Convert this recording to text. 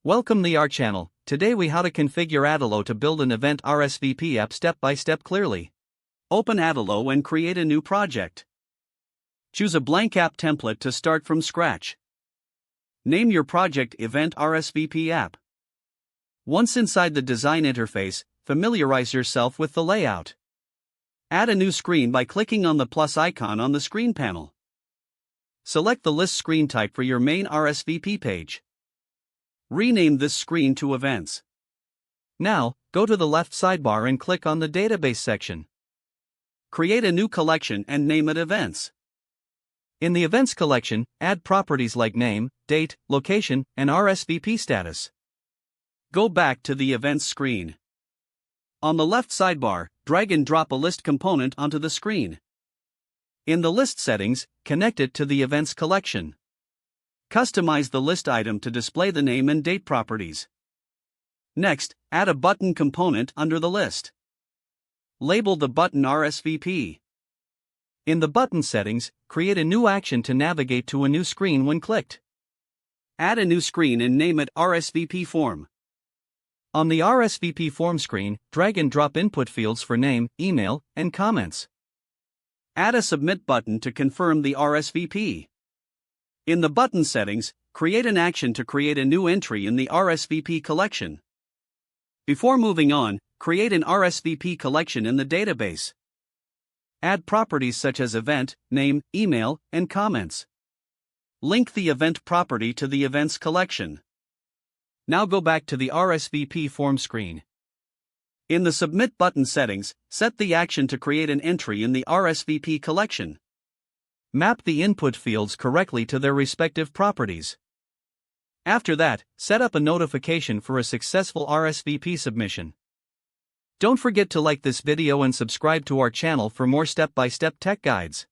Welcome to our channel. Today we how to configure Adalo to build an event RSVP app step by step clearly. Open Adalo and create a new project. Choose a blank app template to start from scratch. Name your project Event RSVP App. Once inside the design interface, familiarize yourself with the layout. Add a new screen by clicking on the plus icon on the screen panel. Select the list screen type for your main RSVP page. Rename this screen to Events. Now, go to the left sidebar and click on the Database section. Create a new collection and name it Events. In the Events collection, add properties like name, date, location, and RSVP status. Go back to the Events screen. On the left sidebar, drag and drop a list component onto the screen. In the list settings, connect it to the Events collection. Customize the list item to display the name and date properties. Next, add a button component under the list. Label the button RSVP. In the button settings, create a new action to navigate to a new screen when clicked. Add a new screen and name it RSVP Form. On the RSVP Form screen, drag and drop input fields for name, email, and comments. Add a Submit button to confirm the RSVP. In the button settings, create an action to create a new entry in the RSVP collection. Before moving on, create an RSVP collection in the database. Add properties such as event, name, email, and comments. Link the event property to the events collection. Now go back to the RSVP form screen. In the Submit button settings, set the action to create an entry in the RSVP collection. Map the input fields correctly to their respective properties. After that, set up a notification for a successful RSVP submission. Don't forget to like this video and subscribe to our channel for more step-by-step tech guides.